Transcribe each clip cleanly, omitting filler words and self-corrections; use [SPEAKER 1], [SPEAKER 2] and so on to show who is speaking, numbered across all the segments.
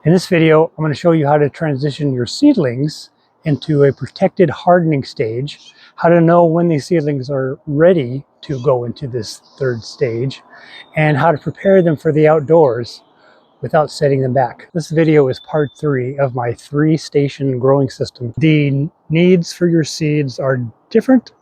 [SPEAKER 1] In this video, I'm going to show you how to transition your seedlings into a protected hardening stage, how to know when these seedlings are ready to go into this third stage, and how to prepare them for the outdoors without setting them back. This video is part 3 of my 3-station growing system. The needs for your seeds are different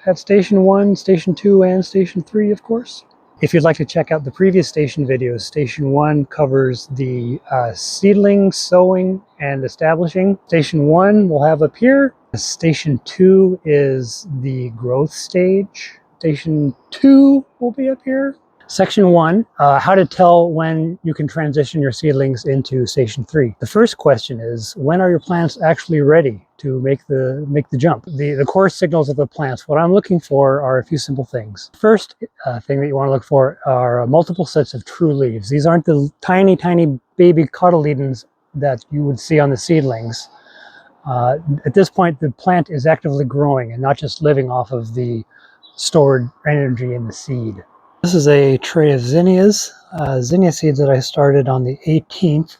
[SPEAKER 1] at station 1, station 2, and station 3, of course. If you'd like to check out the previous station videos, station 1 covers the seedling, sowing, and establishing. Station 1 we'll have up here. Station 2 is the growth stage. Station 2 will be up here. Section 1, how to tell when you can transition your seedlings into station 3. The first question is, when are your plants actually ready to make the jump? The core signals of the plants, what I'm looking for are a few simple things. First thing that you want to look for are multiple sets of true leaves. These aren't the tiny baby cotyledons that you would see on the seedlings. At this point, the plant is actively growing and not just living off of the stored energy in the seed. This is a tray of zinnias, zinnia seeds that I started on the 18th,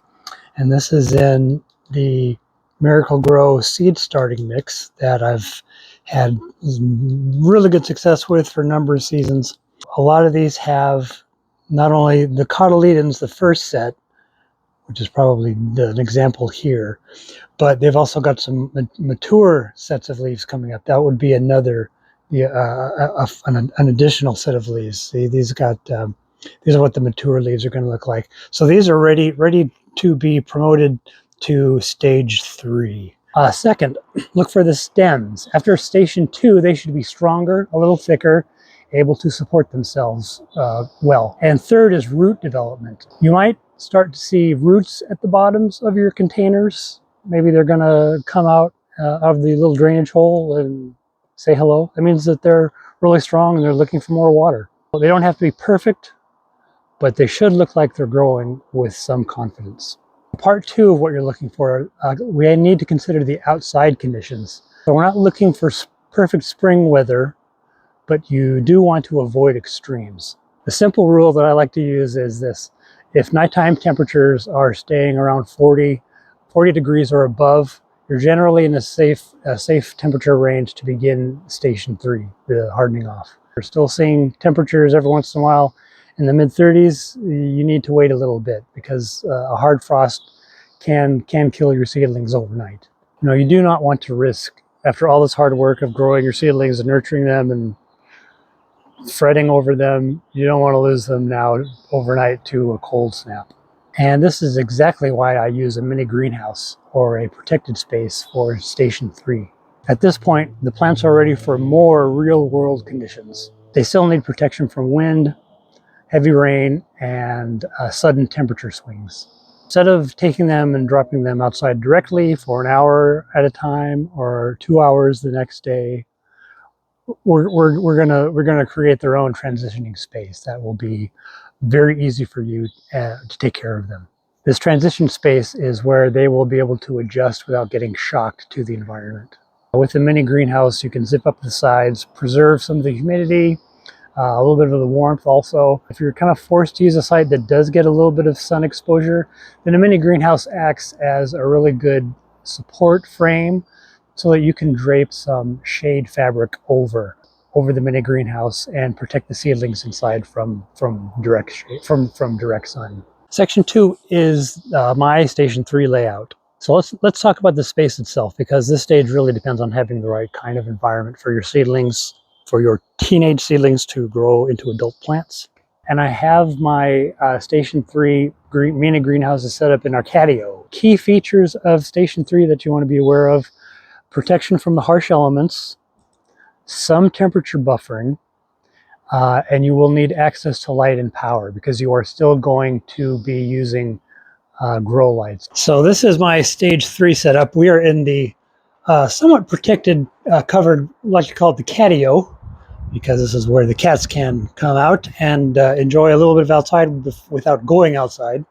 [SPEAKER 1] and this is in the Miracle-Gro seed starting mix that I've had really good success with for a number of seasons. A lot of these have not only the cotyledons, the first set, which is probably an example here, but they've also got some mature sets of leaves coming up. That would be another an additional set of leaves. See, these are what the mature leaves are going to look like. So these are ready to be promoted to stage 3. Second, look for the stems. After station 2, they should be stronger, a little thicker, able to support themselves well. And third is root development. You might start to see roots at the bottoms of your containers. Maybe they're going to come out of the little drainage hole and say hello. That means that they're really strong and they're looking for more water. Well, they don't have to be perfect, but they should look like they're growing with some confidence. Part 2 of what you're looking for, we need to consider the outside conditions. So we're not looking for perfect spring weather, but you do want to avoid extremes. The simple rule that I like to use is this: if nighttime temperatures are staying around 40 degrees or above, you're generally in a safe temperature range to begin station 3, the hardening off. We're still seeing temperatures every once in a while in the mid-30s. You need to wait a little bit because a hard frost can kill your seedlings overnight. You do not want to risk, after all this hard work of growing your seedlings and nurturing them and fretting over them, you don't want to lose them now overnight to a cold snap. And this is exactly why I use a mini greenhouse or a protected space for station 3. At this point, the plants are ready for more real-world conditions. They still need protection from wind, heavy rain, and sudden temperature swings. Instead of taking them and dropping them outside directly for an hour at a time or 2 hours the next day, we're gonna create their own transitioning space that will be very easy for you to take care of them. This transition space is where they will be able to adjust without getting shocked to the environment. With a mini greenhouse, you can zip up the sides, preserve some of the humidity, a little bit of the warmth also. If you're kind of forced to use a site that does get a little bit of sun exposure, then a mini greenhouse acts as a really good support frame so that you can drape some shade fabric over the mini greenhouse and protect the seedlings inside from direct shade, from direct sun. Section 2 is my station 3 layout. So let's talk about the space itself, because this stage really depends on having the right kind of environment for your seedlings, for your teenage seedlings to grow into adult plants. And I have my station 3 mini greenhouses set up in our catio. Key features of station 3 that you want to be aware of: protection from the harsh elements, some temperature buffering, and you will need access to light and power because you are still going to be using grow lights. So this is my stage 3 setup. We are in the somewhat protected, covered, like you call it, the catio, because this is where the cats can come out and enjoy a little bit of outside without going outside.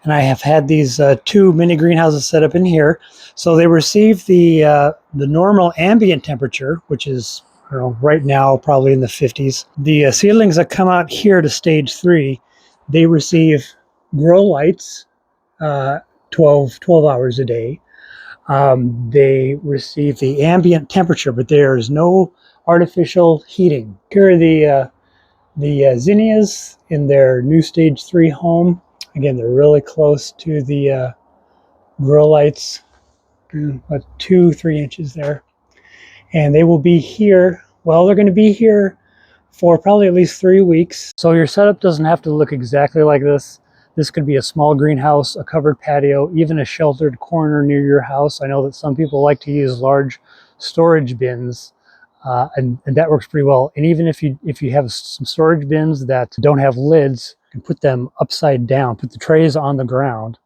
[SPEAKER 1] And I have had these 2 mini greenhouses set up in here, so they receive the normal ambient temperature, which is, I don't know, right now probably in the 50s. The seedlings that come out here to stage 3, they receive grow lights 12 hours a day. They receive the ambient temperature, but there is no artificial heating. Here are the zinnias in their new stage 3 home. Again, they're really close to the grow lights, about 2-3 inches there. And they will be here, well, they're going to be here for probably at least 3 weeks. So your setup doesn't have to look exactly like this. This could be a small greenhouse, a covered patio, even a sheltered corner near your house. I know that some people like to use large storage bins, and that works pretty well. And even if you have some storage bins that don't have lids, you can put them upside down, put the trays on the ground,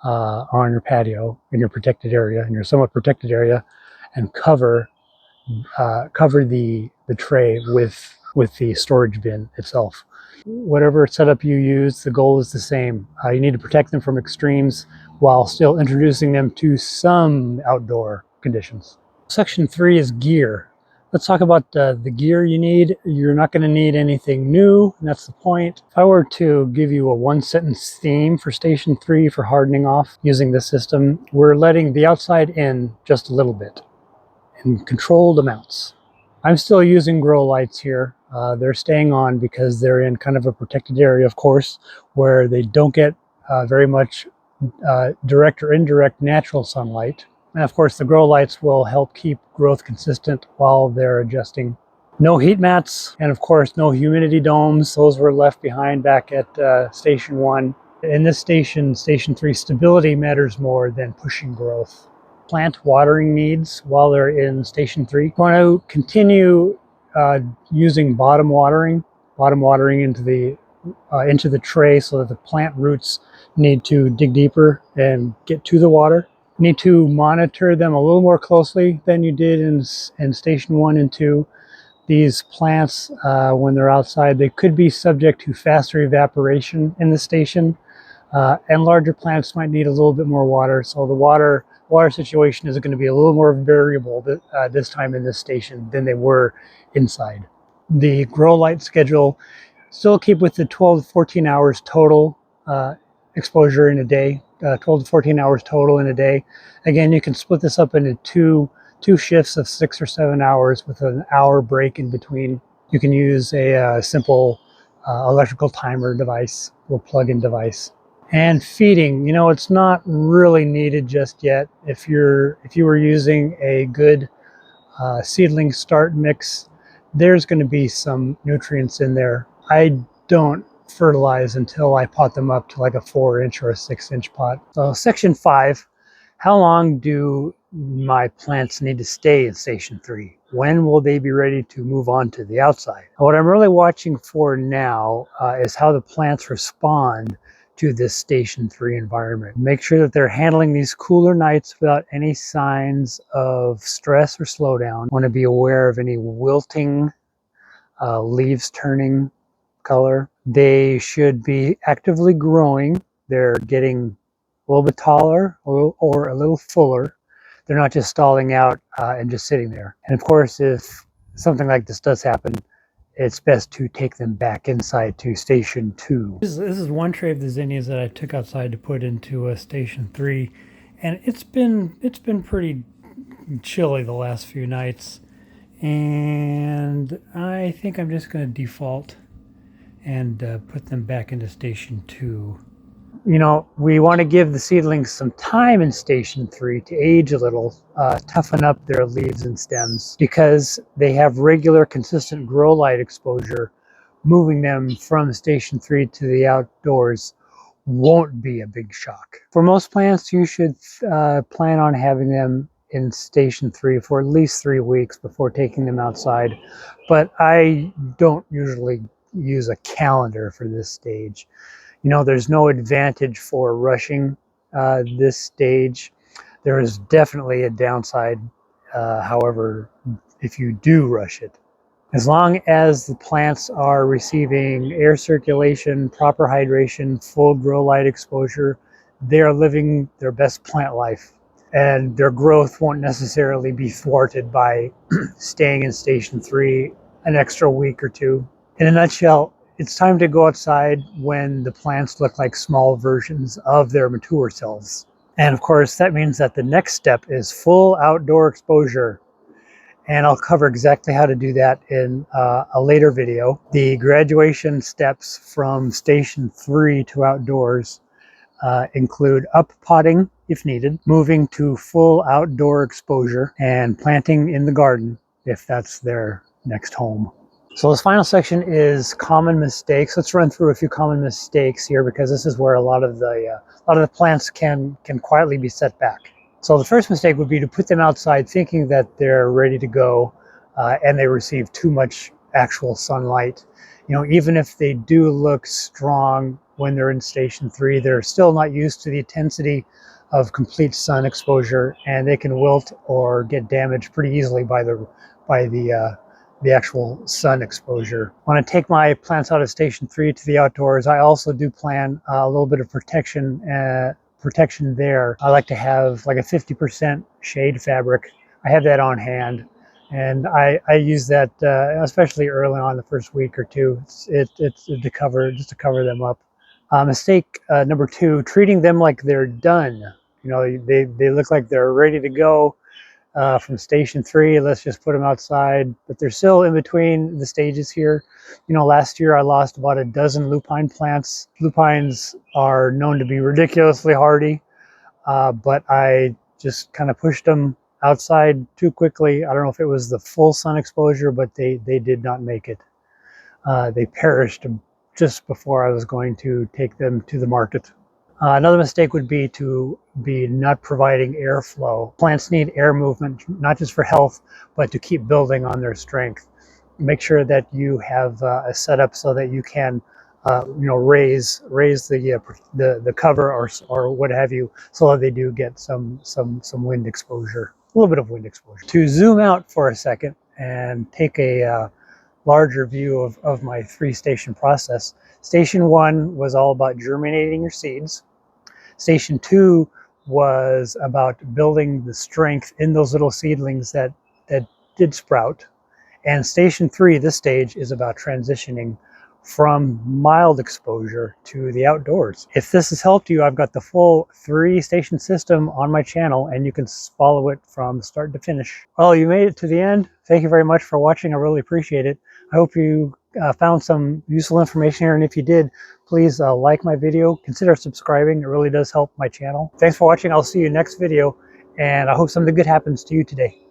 [SPEAKER 1] on your patio, in your protected area, in your somewhat protected area, and cover the tray with the storage bin itself. Whatever setup you use, the goal is the same. You need to protect them from extremes while still introducing them to some outdoor conditions. Section 3 is gear. Let's talk about the gear you need. You're not going to need anything new, and that's the point. If I were to give you a one-sentence theme for Station 3 for hardening off using this system, we're letting the outside in just a little bit in controlled amounts. I'm still using grow lights here. They're staying on because they're in kind of a protected area, of course, where they don't get very much direct or indirect natural sunlight. And of course, the grow lights will help keep growth consistent while they're adjusting. No heat mats, and of course, no humidity domes. Those were left behind back at Station 1. In this station, Station 3, stability matters more than pushing growth. Plant watering needs while they're in Station 3. You want to continue using bottom watering into the tray so that the plant roots need to dig deeper and get to the water. You need to monitor them a little more closely than you did in Station 1 and 2. These plants, when they're outside, they could be subject to faster evaporation in the station, and larger plants might need a little bit more water. So the water situation is going to be a little more variable this time in this station than they were inside. The grow light schedule, still keep with the 12 to 14 hours total exposure in a day, 12 to 14 hours total in a day. Again, you can split this up into two shifts of 6 or 7 hours with an hour break in between. You can use a simple electrical timer device or plug-in device. And feeding, it's not really needed just yet. If you were using a good seedling start mix, there's going to be some nutrients in there. I don't fertilize until I pot them up to like a 4-inch or a 6-inch pot. So Section 5, how long do my plants need to stay in Station 3? When will they be ready to move on to the outside? What I'm really watching for now is how the plants respond to this Station 3 environment. Make sure that they're handling these cooler nights without any signs of stress or slowdown. Want to be aware of any wilting, leaves turning color. They should be actively growing. They're getting a little bit taller or a little fuller. They're not just stalling out and just sitting there. And of course, if something like this does happen, it's best to take them back inside to Station 2. This is one tray of the zinnias that I took outside to put into a Station 3, and it's been pretty chilly the last few nights, and I think I'm just going to default and put them back into Station 2. We want to give the seedlings some time in Station 3 to age a little, toughen up their leaves and stems, because they have regular, consistent grow light exposure. Moving them from Station 3 to the outdoors won't be a big shock. For most plants, you should plan on having them in Station 3 for at least 3 weeks before taking them outside, but I don't usually use a calendar for this stage. There's no advantage for rushing this stage. There is definitely a downside, however, if you do rush it. As long as the plants are receiving air circulation, proper hydration, full grow light exposure, they are living their best plant life. And their growth won't necessarily be thwarted by staying in Station 3 an extra week or two. In a nutshell, it's time to go outside when the plants look like small versions of their mature selves. And of course, that means that the next step is full outdoor exposure. And I'll cover exactly how to do that in a later video. The graduation steps from station 3 to outdoors include up potting if needed, moving to full outdoor exposure, and planting in the garden if that's their next home. So this final section is common mistakes. Let's run through a few common mistakes here, because this is where a lot of the plants can quietly be set back. So the first mistake would be to put them outside thinking that they're ready to go, and they receive too much actual sunlight. You know, even if they do look strong when they're in station 3, they're still not used to the intensity of complete sun exposure, and they can wilt or get damaged pretty easily by the actual sun exposure. When I take my plants out of station 3 to the outdoors, I also do plan a little bit of protection there. I like to have like a 50% shade fabric. I have that on hand, and I use that especially early on, the first week or two. It's to cover them up. Mistake number 2: treating them like they're done. You know, they look like they're ready to go from station 3. Let's just put them outside, but they're still in between the stages here. You know, last year I lost about a dozen lupine plants. Lupines are known to be ridiculously hardy, but I just kind of pushed them outside too quickly. I don't know if it was the full sun exposure, but they did not make it. They perished just before I was going to take them to the market. Another mistake would be to be not providing airflow. Plants need air movement, not just for health, but to keep building on their strength. Make sure that you have a setup so that you can, raise the cover or what have you, so that they do get some wind exposure, a little bit of wind exposure. To zoom out for a second and take a larger view of my 3-station process. Station 1 was all about germinating your seeds. Station 2 was about building the strength in those little seedlings that did sprout. And station 3, this stage, is about transitioning from mild exposure to the outdoors. If this has helped you, I've got the full 3-station system on my channel, and you can follow it from start to finish. Well, you made it to the end. Thank you very much for watching. I really appreciate it. I hope you found some useful information here, and if you did, please like my video, consider subscribing. It really does help my channel. Thanks for watching. I'll see you next video, and I hope something good happens to you today.